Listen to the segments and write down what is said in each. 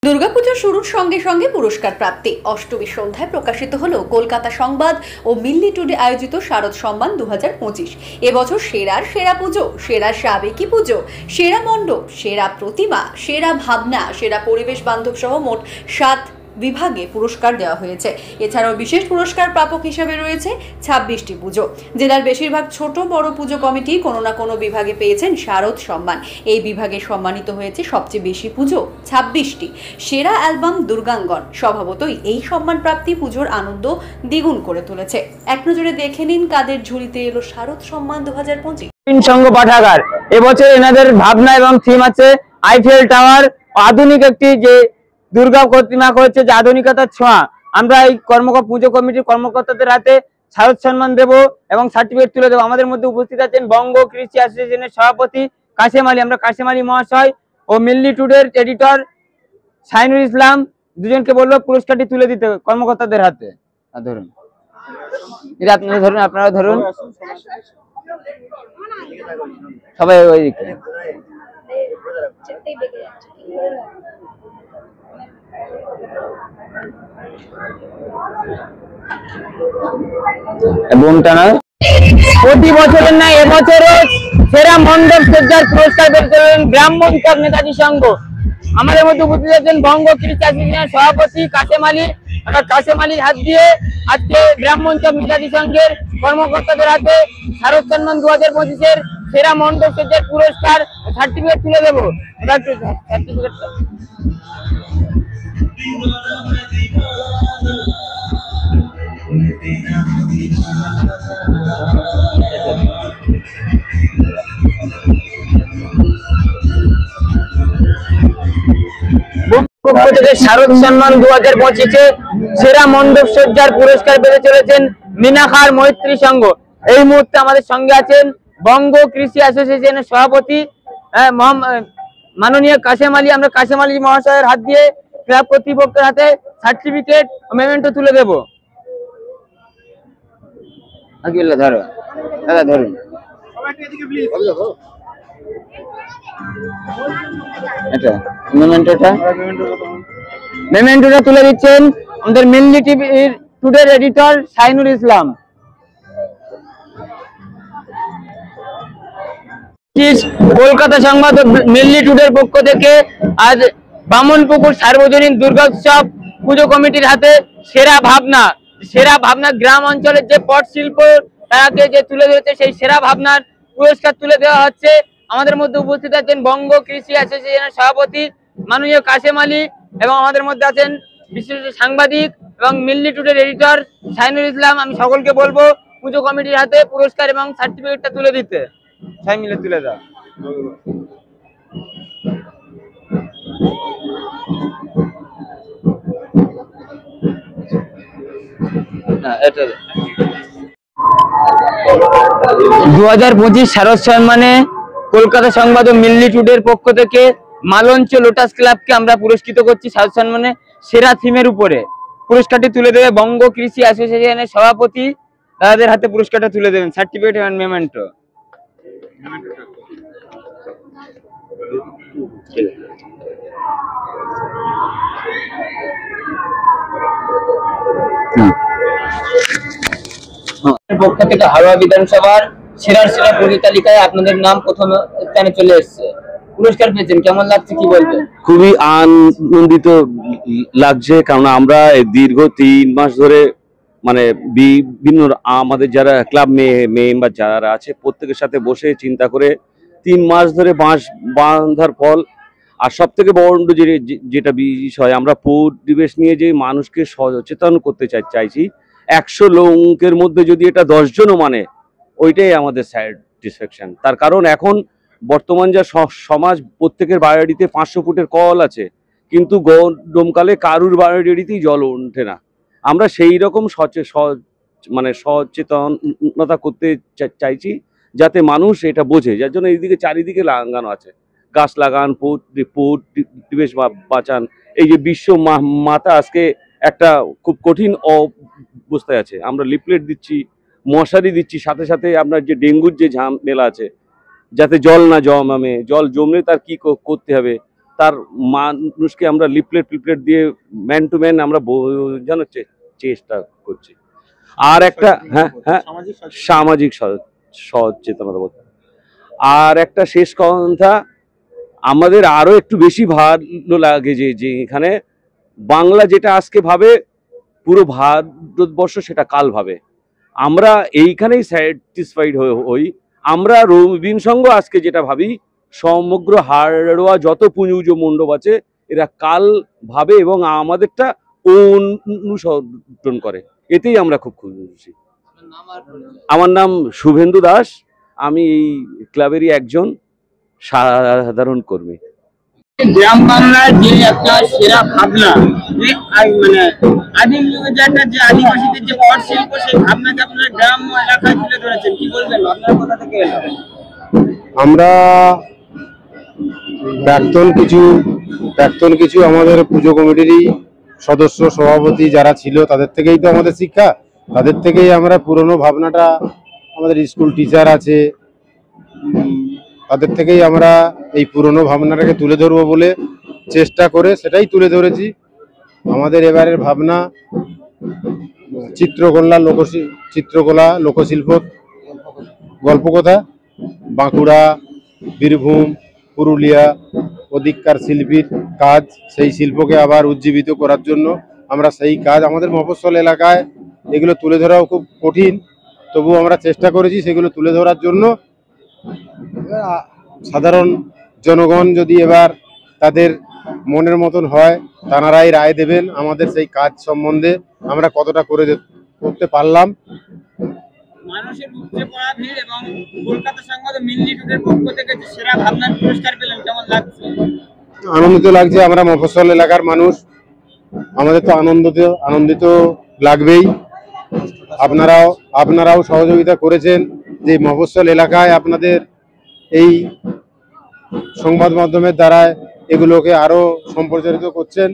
দুর্গাপূজা শুরুর সঙ্গে সঙ্গে পুরস্কার প্রাপ্তি অষ্টমী সন্ধ্যায় প্রকাশিত হলো কলকাতা সংবাদ ও মিল্লি টুডে আয়োজিত শারদ সম্মান 2025। এবছর সেরা পুজো, সেরা সাবেকি পুজো, সেরা মণ্ডপ, সেরা প্রতিমা, সেরা ভাবনা, সেরা পরিবেশ বান্ধব সহ মোট 7 বিভাগে পুরস্কার দেওয়া হয়েছে। এছাড়াও বিশেষ পুরস্কার প্রাপক হিসেবে রয়েছে 26টি পুজো। জেলার বেশিরভাগ ছোট বড় পুজো কমিটি কোনো না কোনো বিভাগে পেয়েছেন শারদ সম্মান। এই বিভাগে সম্মানিত হয়েছে সবচেয়ে বেশি পুজো 26টি। সেরা অ্যালবাম দুর্গাঙ্গন। স্বভাবতই এই সম্মান প্রাপ্তি পুজোর আনন্দ দ্বিগুণ করে তুলেছে। এক নজরে দেখে নিন কাদের ঝুলিতে এলো শারদ সম্মান 2025। সংঘ পাঠাগার এবছর এনাদের ভাবনা এবং থিম আছে আইফেল টাওয়ার, আধুনিক একটি যে দুর্গা প্রতিমা করেছে, যে আধুনিকতার ছোঁয়া। আমরা এই পুজো কমিটির কর্মকর্তাদের হাতে শারদ সম্মান দেব এবং সার্টিফিকেট তুলে দেবো। আমাদের মধ্যে উপস্থিত আছেন বঙ্গ কৃষি অ্যাসোসিয়েশনের সভাপতি কাশেম আলী, আমরা কাশেম আলী মহাশয় ও মিল্লি টুডের এডিটর শাহিনুল ইসলাম, দুজনকে বলবো পুরস্কারটি তুলে দিতে কর্মকর্তাদের হাতে। ধরুন, এটা আপনারা ধরুন, আপনারা ধরুন, সবাই ওই দিকে। প্রতি বছরের না এবছরও সেরা মণ্ডপ সজ্জার পুরস্কার পেয়েছিলেন গ্রাম মঞ্চক নেতাজি সংঘ। আমাদের মধ্যে উপস্থিত আছেন বঙ্গ কৃষি অ্যাসোসিয়েশনের সভাপতি কাশেম আলী। কাশেম আলীর হাত দিয়ে আজকে গ্রাম মঞ্চক নেতাজি সংঘের কর্মকর্তাদের হাতে শারদ সম্মান 2025-এর সেরা মণ্ডপ সজ্জার পুরস্কার সার্টিফিকেট তুলে দেবো। শারদ সম্মান 2025-এ সেরা মণ্ডপ সজ্জার পুরস্কার পেতে চলেছেন মিনাখার মৈত্রী সংঘ। এই মুহূর্তে আমাদের সঙ্গে আছেন বঙ্গ কৃষি অ্যাসোসিয়েশনের সভাপতি মাননীয় কাশেম আলী। আমরা কাশেম আলী মহাশয়ের হাত দিয়ে ক্লাব কর্তৃপক্ষের হাতে সার্টিফিকেট ও মেমেন্টো তুলে দেব। ধরো দাদা, ধরুন। মেমেন্টোটা তুলে দিচ্ছেন আমাদের মিল্লি টুডের এডিটর শাহিনুল ইসলাম। কলকাতা সংবাদ মিল্লি টুডের পক্ষ থেকে আজ বামনপুকুর সার্বজনীন দুর্গোৎসব পুজো কমিটির হাতে সেরা ভাবনা গ্রাম অঞ্চলের যে পট শিল্প তাকে যে তুলে ধরেছে, সেই সেরা ভাবনার পুরস্কার তুলে দেওয়া হচ্ছে। আমাদের মধ্যে উপস্থিত আছেন বঙ্গ কৃষি অ্যাসোসিয়েশনের সভাপতি মাননীয় কাশেম আলী এবং আমাদের মধ্যে আছেন বিশিষ্ট সাংবাদিক এবং মিল্লি টুডের এডিটর শাহিনুল ইসলাম। আমি সকলকে বলবো পুজো কমিটির হাতে পুরস্কার এবং সার্টিফিকেটটা তুলে দিতে। সবাই মিলে তুলে দাও। এটা 2025 শারদ সম্মানে কলকাতা সংবাদ ও মিল্লি টুডের পক্ষ থেকে মালঞ্চ লোটাস ক্লাবকে আমরা পুরস্কৃত করছি শারদ সম্মানে সেরা থিমের উপরে। পুরস্কারটি তুলে দেবে বঙ্গ কৃষি অ্যাসোসিয়েশনের সভাপতি, তাদের হাতে পুরস্কারটা তুলে দেবেন সার্টিফিকেট এবং মেমেন্টো। পক্ষ থেকে হাওড়া বিধানসভার সেরা পুজো তালিকায় আপনাদের নাম প্রথম স্থানে চলে এসেছে। পুরস্কার পেয়েছেন, কেমন লাগছে কি বলবেন? খুবই আনন্দিত লাগছে, কারণ আমরা দীর্ঘ 3 মাস ধরে মানে বিভিন্ন আমাদের যারা ক্লাব মেম্বার যারা আছে প্রত্যেকের সাথে বসে চিন্তা করে 3 মাস ধরে বাঁশ বাঁধার ফল। আর সব থেকে বড় যেটা বিষয়, আমরা পরিবেশ নিয়ে যে মানুষকে সচেতন করতে চাইছি। 100 লোকের মধ্যে যদি এটা 10 জনও মানে, ওইটাই আমাদের স্যাটিসফ্যাকশন। তার কারণ এখন বর্তমান যা সমাজ, প্রত্যেকের বাড়িতে 500 ফুটের কল আছে, কিন্তু গরমকালে কারুর বাড়িতেই জল ওঠে না। আমরা সেই রকম সচেতনতা করতে চাইছি যাতে মানুষ এটা বোঝে, যার জন্য এইদিকে চারিদিকে লাগানো আছে গাছ লাগান, পরিবেশ বাঁচান। এই যে বিশ্ব মাতা আজকে একটা খুব কঠিন অবস্থায় আছে, আমরা লিফলেট দিচ্ছি, মশারি দিচ্ছি, সাথে সাথে আপনার যে ডেঙ্গুর যে ঝামেলা আছে, যাতে জল না জমে, জল জমলে তার কি করতে হবে, তার মানুষকে আমরা লিফলেট দিয়ে ম্যান টু ম্যান আমরা বোঝানোর চেষ্টা করছি। আর একটা হ্যাঁ হ্যাঁ সামাজিক সচেতনতা বলতে। আর একটা শেষ কথা, আমাদের আরো একটু বেশি ভালো লাগে যে এখানে বাংলা যেটা আজকে ভাবে পুরো ভারতবর্ষ সেটা কাল ভাবে। আমরা এইখানেই স্যাটিসফাইড হই। আমরা রবীন সংঘ আজকে যেটা ভাবি, সমগ্র হাড়োয়া যত পুঞ্জ মণ্ডপ আছে এরা কাল ভাবে এবং আমাদেরটা অনুসরণ করে, এতেই আমরা খুব খুশি। আমার নাম শুভেন্দু দাস, আমি এই ক্লাবেরই একজন সাধারণ কর্মী। গ্রাম বাংলার যে একটা সেরা ভাবনা, মানে আদিম যুগে যে আদিবাসীদের যে পট শিল্প, সেই ভাবনাকে আপনারা গ্রাম এলাকায় তুলে ধরেছেন, কি বলবেন আপনার কথা থেকে? আমরা প্রাক্তন কিছু আমাদের পুজো কমিটিরই সদস্য সভাপতি যারা ছিল, তাদের থেকেই তো আমাদের শিক্ষা, তাদের থেকেই আমরা পুরনো ভাবনাটা, আমাদের স্কুল টিচার আছে, তাদের থেকেই আমরা এই পুরনো ভাবনাটাকে তুলে ধরবো বলে চেষ্টা করে সেটাই তুলে ধরেছি। আমাদের এবারের ভাবনা চিত্রকলা, লোকশিল্প, গল্পকথা, বাঁকুড়া, বীরভূম, পুরুলিয়া ওদিককার শিল্পীর কাজ, সেই শিল্পকে আবার উজ্জীবিত করার জন্য আমরা সেই কাজ আমাদের মফস্বল এলাকায় এগুলো তুলে ধরাও খুব কঠিন, তবু আমরা চেষ্টা করেছি সেগুলো তুলে ধরার জন্য। সাধারণ জনগণ যদি এবার তাদের মনের মতন হয়, তাঁরাই রায় দেবেন আমাদের সেই কাজ সম্বন্ধে আমরা কতটা করতে পারলাম। মানুষের উপচে পড়া ভিড় এবং কলকাতা সংবাদ মিল্লি টুডের পক্ষ থেকে যে সেরা ভাবনার পুরস্কার পেলেন, কেমন লাগছে? আনন্দিত লাগছে। আমরা মফস্বল এলাকার মানুষ, আমাদের তো আনন্দিত লাগবেই। আপনারাও সহযোগিতা করেছেন যে মফস্বল এলাকায় আপনাদের এই সংবাদ মাধ্যমের দ্বারা এগুলোকে আরো সম্প্রচারিত করছেন,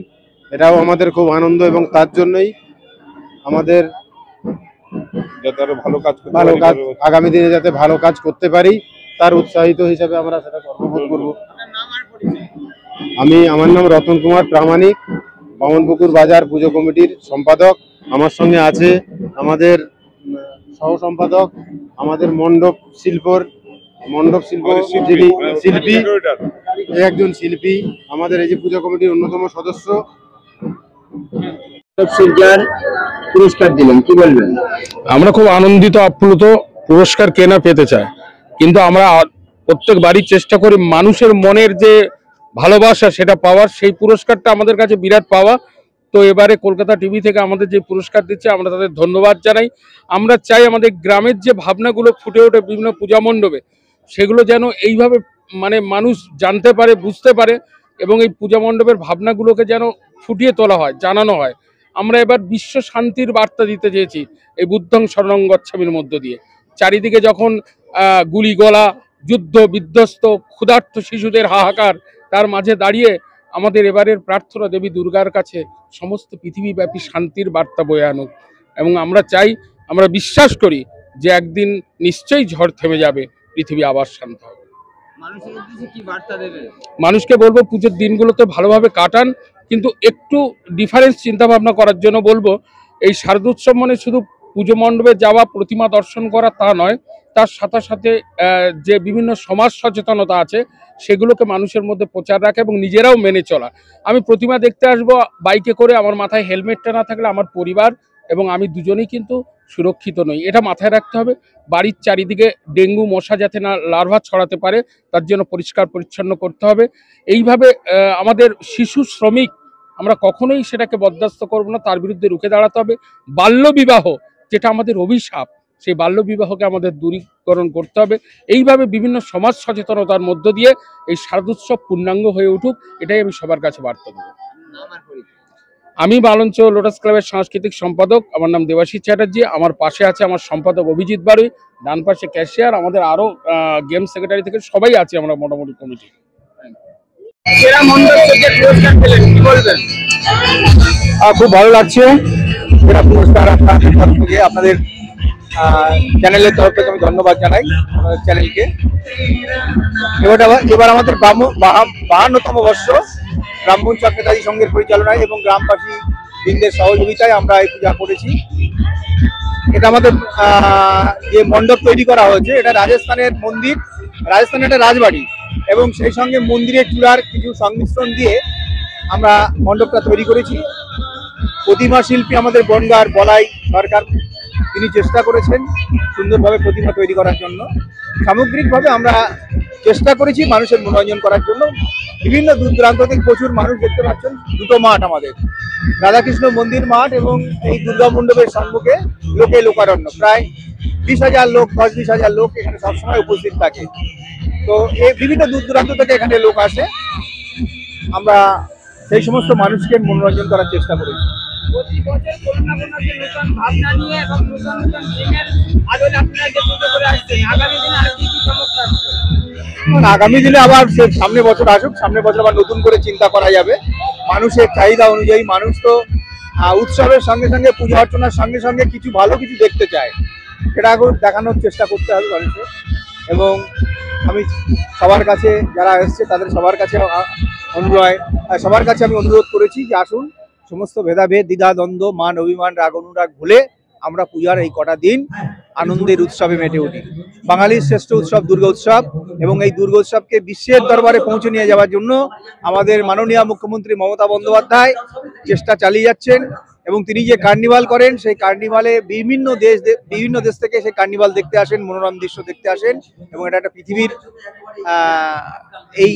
এটাও আমাদের খুব আনন্দ এবং তার জন্যই আমাদের ভালো কাজ আগামী দিনে যাতে ভালো কাজ করতে পারি তার উৎসাহিত হিসাবে আমরা সেটা কর্মবোধ করব। আমার নাম রতন কুমার প্রামাণিক, বামনপুকুর বাজার পুজো কমিটির সম্পাদক। আমার সঙ্গে আছে আমাদের সহ সম্পাদক, আমাদের মণ্ডপ শিল্প যিনি শিল্পী, একজন শিল্পী, আমাদের এই যে পুজো কমিটির অন্যতম সদস্য। পুরস্কার দিলেন, কি বলবেন? আমরা খুব আনন্দিত, আপ্লুত। পুরস্কার কেনা পেতে চায়, কিন্তু আমরা প্রত্যেক বাড়ির চেষ্টা করি মানুষের মনের যে ভালোবাসা সেটা পাওয়ার, সেই পুরস্কারটা আমাদের কাছে বিরাট পাওয়া। তো এবারে কলকাতা টিভি থেকে আমাদের যে পুরস্কার দিচ্ছে, আমরা তাদের ধন্যবাদ জানাই। আমরা চাই আমাদের গ্রামের যে ভাবনাগুলো ফুটে ওঠে বিভিন্ন পূজা মণ্ডপে, সেগুলো যেন এইভাবে মানে মানুষ জানতে পারে, বুঝতে পারে, এবং এই পূজা মণ্ডপের ভাবনাগুলোকে যেন ফুটিয়ে তোলা হয়, জানানো হয়। আমরা এবার বিশ্ব শান্তির বার্তা দিতে চেয়েছি এই বুদ্ধং শরণং গচ্ছামির মধ্য দিয়ে। চারিদিকে যখন গুলিগোলা, যুদ্ধ বিধ্বস্ত, ক্ষুধার্ত শিশুদের হাহাকার, তার মাঝে দাঁড়িয়ে আমাদের এবারের প্রার্থনা দেবী দুর্গার কাছে সমস্ত পৃথিবীব্যাপী শান্তির বার্তা বয়ে আনুক। এবং আমরা চাই, আমরা বিশ্বাস করি যে একদিন নিশ্চয়ই ঝড় থেমে যাবে, পৃথিবী আবার শান্ত হবে। মানুষের উদ্দেশ্যে কি বার্তা দেবেন? মানুষকে বলবো পুজোর দিনগুলোতে ভালোভাবে কাটান, কিন্তু একটু ডিফারেন্স চিন্তা ভাবনা করার জন্য বলবো। এই শারদোৎসব মানে শুধু পুজো মণ্ডপে যাওয়া, প্রতিমা দর্শন করা তা নয়, তার সাথে সাথে যে বিভিন্ন সমাজ সচেতনতা আছে সেগুলোকে মানুষের মধ্যে প্রচার রাখা এবং নিজেরাও মেনে চলা। আমি প্রতিমা দেখতে আসবো বাইকে করে, আমার মাথায় হেলমেটটা না থাকলে আমার পরিবার এবং আমি দুজনেই কিন্তু সুরক্ষিত নই, এটা মাথায় রাখতে হবে। বাড়ির চারিদিকে ডেঙ্গু মশা যাতে না লার্ভা ছড়াতে পারে, তার জন্য পরিষ্কার পরিচ্ছন্ন করতে হবে। এইভাবে আমাদের শিশু শ্রমিক আমরা কখনোই সেটাকে বরদাস্ত করব না, তার বিরুদ্ধে রুখে দাঁড়াতে হবে। বাল্যবিবাহ যেটা আমাদের অভিশাপ, সেই বাল্যবিবাহকে আমাদের দূরীকরণ করতে হবে। এইভাবে বিভিন্ন সমাজ সচেতনতার মধ্য দিয়ে এই শারদোৎসব পূর্ণাঙ্গ হয়ে উঠুক, এটাই আমি সবার কাছে বার্তা দেব। আমি বালঞ্চ লোটাস ক্লাবের সাংস্কৃতিক সম্পাদক, আমার নাম দেবাশিস চ্যাটার্জি। আমার পাশে আছে আমার সম্পাদক অভিজিৎ বারুই, ডান পাশে ক্যাশিয়ার, আমাদের আরো গেম সেক্রেটারি থেকে সবাই আছে আমরা মোটামুটি কমিটি। খুব ভালো লাগছে, পুরস্কার আপনাদের চ্যানেলের তরফ থেকে আমি ধন্যবাদ জানাই আমাদের চ্যানেলকে। এবার আমাদের 52তম বর্ষ ব্রাহ্মণ চক্রধারী সংঘের পরিচালনায় এবং গ্রামবাসী বৃন্দের সহযোগিতায় আমরা এই পূজা করেছি। এটা আমাদের যে মণ্ডপ তৈরি করা হয়েছে এটা রাজস্থানের মন্দির, রাজস্থানের একটা রাজবাড়ি এবং সেই সঙ্গে মন্দিরের চূড়ার কিছু সংমিশ্রণ দিয়ে আমরা মণ্ডপটা তৈরি করেছি। প্রতিমা শিল্পী আমাদের বনগাঁর বলাই সরকার, তিনি চেষ্টা করেছেন সুন্দরভাবে প্রতিমা তৈরি করার জন্য। সামগ্রিকভাবে আমরা চেষ্টা করেছি মানুষের মনোরঞ্জন করার জন্য। বিভিন্ন দূর দূরান্ত থেকে প্রচুর মানুষ দেখতে পাচ্ছেন। দুটো মাঠ আমাদের, রাধাকৃষ্ণ মন্দির মাঠ এবং এই দুর্গা মণ্ডপের সম্মুখে লোকে লোকারণ্য, প্রায় 20,000 লোক, 10-20,000 লোক এখানে সবসময় উপস্থিত থাকে। তো এই বিভিন্ন দূর দূরান্ত থেকে এখানে লোক আসে, আমরা সেই সমস্ত মানুষকে মনোরঞ্জন করার চেষ্টা করেছি। আগামী দিনে আবার সামনে বছর আসুক, সামনে বছর আবার নতুন করে চিন্তা করা যাবে। মানুষের চাহিদা অনুযায়ী মানুষ তো উৎসবের সঙ্গে সঙ্গে পূজা অর্চনার সঙ্গে সঙ্গে কিছু ভালো কিছু দেখতে চায়, সেটা দেখানোর চেষ্টা করতে হবে মানুষের। এবং আমি সবার কাছে যারা এসছে তাদের সবার কাছে আমি অনুরোধ করেছি যে আসুন, সমস্ত ভেদাভেদ, দ্বিধা, দ্বন্দ্ব, মান অভিমান, রাগ অনুরাগ ভুলে আমরা পূজার এই কটা দিন আনন্দের উৎসবে মেতে উঠি। বাঙালির শ্রেষ্ঠ উৎসব দুর্গা উৎসব, এবং এই দুর্গা উৎসবকে বিশ্বের দরবারে পৌঁছে নিয়ে যাওয়ার জন্য আমাদের মাননীয় মুখ্যমন্ত্রী মমতা বন্দ্যোপাধ্যায় চেষ্টা চালিয়ে যাচ্ছেন। এবং তিনি যে কার্নিভাল করেন, সেই কার্নিভালে বিভিন্ন দেশ থেকে সেই কার্নিভাল দেখতে আসেন, মনোরম দৃশ্য দেখতে আসেন। এবং এটা একটা পৃথিবীর এই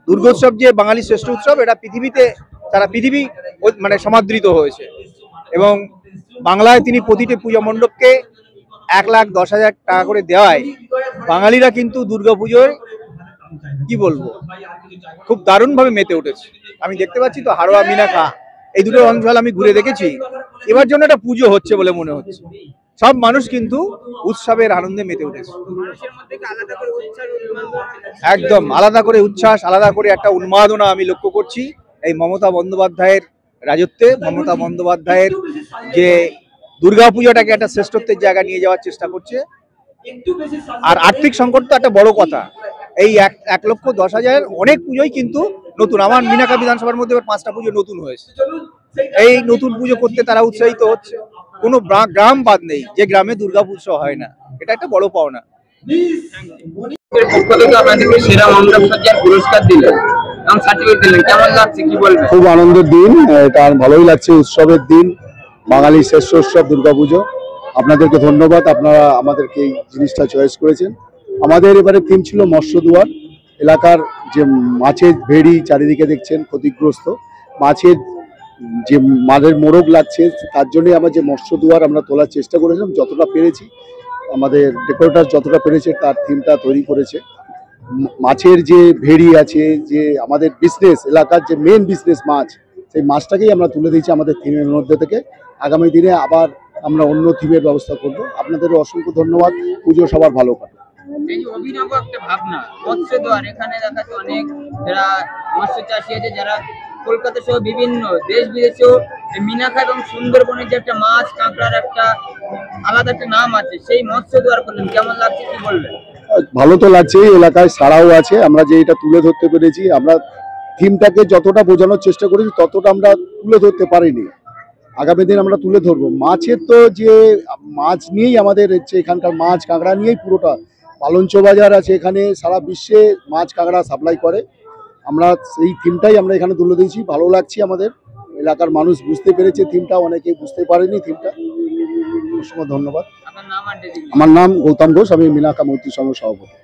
দুর্গোৎসব যে বাঙালির শ্রেষ্ঠ উৎসব, এটা পৃথিবীতে সারা পৃথিবী মানে সমাদৃত হয়েছে। এবং বাংলায় তিনি প্রতিটি পূজা মণ্ডপকে 1,10,000 টাকা করে দেওয়ায় বাঙালিরা কিন্তু দুর্গাপুজোয় কি বলবো খুব দারুণভাবে মেতে উঠেছে। আমি দেখতে পাচ্ছি তো হাড়োয়া, মিনাকা এই দুটো অঞ্চল আমি ঘুরে দেখেছি। এবার জন্য একটা পুজো হচ্ছে বলে মনে হচ্ছে। সব মানুষ কিন্তু উৎসবের আনন্দে মেতে উঠেছে। একদম আলাদা করে উচ্ছ্বাস, আলাদা করে একটা উন্মাদনা আমি লক্ষ্য করছি এই মমতা বন্দ্যোপাধ্যায়ের রাজত্বে। মমতা বন্দ্যোপাধ্যায়ের যে দুর্গাপুজোটাকে একটা শ্রেষ্ঠত্বের জায়গা নিয়ে যাওয়ার চেষ্টা করছে। আর আর্থিক সংকট তো একটা বড় কথা। এই 1,10,000 অনেক পুজোই কিন্তু নতুন। আমার মিনাকা বিধানসভার মধ্যে 5টা পুজো নতুন হয়েছে। এই নতুন পুজো করতে তারা উৎসাহিত হচ্ছে। কোনো গ্রাম বাদ নেই যে গ্রামে দুর্গা পুজো হয় না, এটা একটা বড় পাওনা। সেরা মণ্ডপ সজ্জার পুরস্কার দিলেন এবং সার্টিফিকেট দিলেন, কেমন লাগছে কি বলবেন? খুব আনন্দের দিন, এটা ভালোই লাগছে। উৎসবের দিন, বাঙালির শ্রেষ্ঠ উৎসব দুর্গাপুজো। আপনাদেরকে ধন্যবাদ, আপনারা আমাদেরকে এই জিনিসটা চয়েস করেছেন। আমাদের এবারে থিম ছিল মৎস্য দুয়ার। এলাকার যে মাছের ভেড়ি চারিদিকে দেখছেন ক্ষতিগ্রস্ত, মাছের যে মাছের মোড়ক লাগছে, তার জন্যই আমরা যে মৎস্য দুয়ার আমরা তোলার চেষ্টা করেছিলাম। যতটা পেরেছি, আমাদের ডেকোরেটর যতটা পেরেছে তার থিমটা তৈরি করেছে। মাছের যে ভেড়ি আছে, যে আমাদের বিজনেস, এলাকার যে মেন বিজনেস মাছ, সেই মাছটাকেই আমরা তুলে দিয়েছি আমাদের থিমের মধ্যে থেকে। আগামী দিনে আবার আমরা অন্য থিমের ব্যবস্থা করব। আপনাদেরও অসংখ্য ধন্যবাদ। পুজো সবার ভালো কাটুক। এই অভিনব একটা ভাবনা মৎস্য দ্বার, এখানে দেখা যাচ্ছে অনেক যারা মৎস্য চাষী আছে, যারা কলকাতা সহ বিভিন্ন দেশ বিদেশেও মিনাখা এবং সুন্দরবনের যে একটা মাছ কাঁকড়ার একটা আলাদা একটা নাম আছে, সেই মৎস্য দ্বার করলেন, কেমন লাগছে কি বলবেন? ভালো তো লাগছে, এলাকায় সাড়াও আছে। আমরা যে এটা তুলে ধরতে পেরেছি, আমরা থিমটাকে যতটা বোঝানোর চেষ্টা করেছি ততটা আমরা তুলে ধরতে পারিনি। আগামী দিন আমরা তুলে ধরবো। মাছের তো যে মাছ নিয়েই আমাদের হচ্ছে, এখানকার মাছ কাঁকড়া নিয়েই পুরোটা পালঞ্চ বাজার আছে, এখানে সারা বিশ্বে মাছ কাঁকড়া সাপ্লাই করে। আমরা সেই থিমটাই আমরা এখানে তুলে দিয়েছি। ভালো লাগছে, আমাদের এলাকার মানুষ বুঝতে পেরেছে থিমটা, অনেকে বুঝতে পারেনি থিমটা। অসংখ্য ধন্যবাদ। আমার নাম গৌতম ঘোষ, আমি মিনাকা মৈত্রী সংঘ সভাপতি।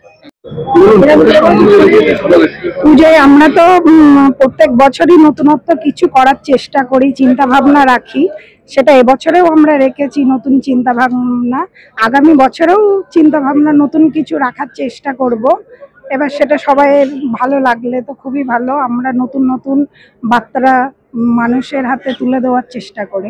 পুজোয় আমরা তো প্রত্যেক বছরই নতুনত্ব কিছু করার চেষ্টা করি, চিন্তা ভাবনা রাখি। সেটা এবছরেও আমরা রেখেছি নতুন চিন্তা ভাবনা। আগামী বছরেও চিন্তা ভাবনা নতুন কিছু রাখার চেষ্টা করব। এবার সেটা সবাই ভালো লাগলে তো খুবই ভালো। আমরা নতুন নতুন বার্তা মানুষের হাতে তুলে দেওয়ার চেষ্টা করি।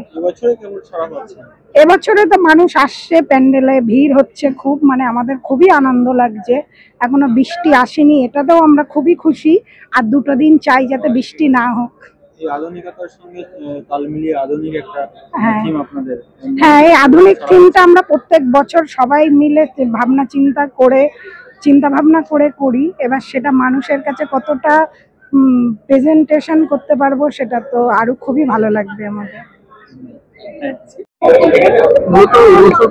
এবছরে তো মানুষ আসছে, প্যান্ডেলে ভিড় হচ্ছে খুব, মানে আমাদের খুবই আনন্দ লাগছে। এখনো বৃষ্টি আসেনি, এটাতেও আমরা খুবই খুশি। আর 2টো দিন চাই যাতে বৃষ্টি না হোক। এই আধুনিকতার সঙ্গে তাল মিলিয়ে আধুনিক একটা হ্যাঁ। থিম আপনাদের। হ্যাঁ, এই আধুনিক থিমটা আমরা প্রত্যেক বছর সবাই মিলে চিন্তা ভাবনা করে করি। এবার সেটা মানুষের কাছে কতটা প্রেজেন্টেশন করতে পারবো সেটা তো আরো খুবই ভালো লাগবে আমাদের।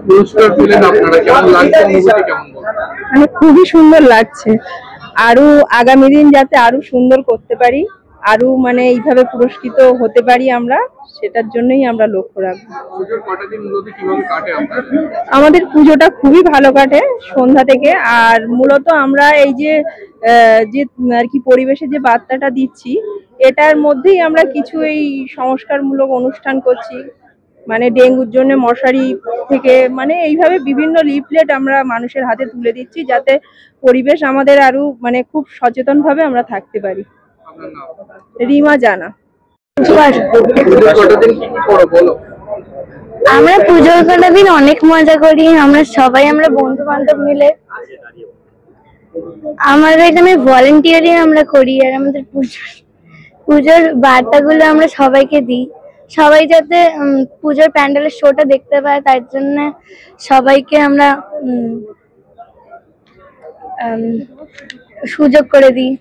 পুরস্কার পেলেন আপনারা, কেমন লাগছে, অনুভূতি কেমন বলবেন? মানে খুবই সুন্দর লাগছে। আরো আগামী দিন যাতে আরো সুন্দর করতে পারি, আরো মানে এইভাবে পুরস্কৃত হতে পারি আমরা, সেটার জন্যই আমরা লক্ষ্য রাখবো। পুজোর কটা দিন মূলত কিভাবে কাটে আপনাদের? আমাদের পুজোটা খুবই ভালো কাটে সন্ধ্যা থেকে। আর মূলত আমরা এই যে আর কি পরিবেশে যে বার্তাটা দিচ্ছি, এটার মধ্যেই আমরা কিছু এই সংস্কারমূলক অনুষ্ঠান করছি। মানে ডেঙ্গুর জন্য মশারি থেকে মানে এইভাবে বিভিন্ন লিফলেট আমরা মানুষের হাতে তুলে দিচ্ছি, যাতে পরিবেশ আমাদের আরো মানে খুব সচেতন ভাবে আমরা থাকতে পারি। আপনার নাম? রিমা জানা। পুজোর কটা দিন কি করো বলো? আমরা পুজোর কটা দিন অনেক মজা করি। আমরা বন্ধু বান্ধব মিলে আমাদের এখানে ভলেন্টিয়ারিং আমরা করি। আর আমাদের পুজোর বার্তাগুলো আমরা সবাইকে দিই, সবাই যাতে পুজোর প্যান্ডেলের শোটা দেখতে পায়, তার জন্য সবাইকে আমরা সুযোগ করে দিই।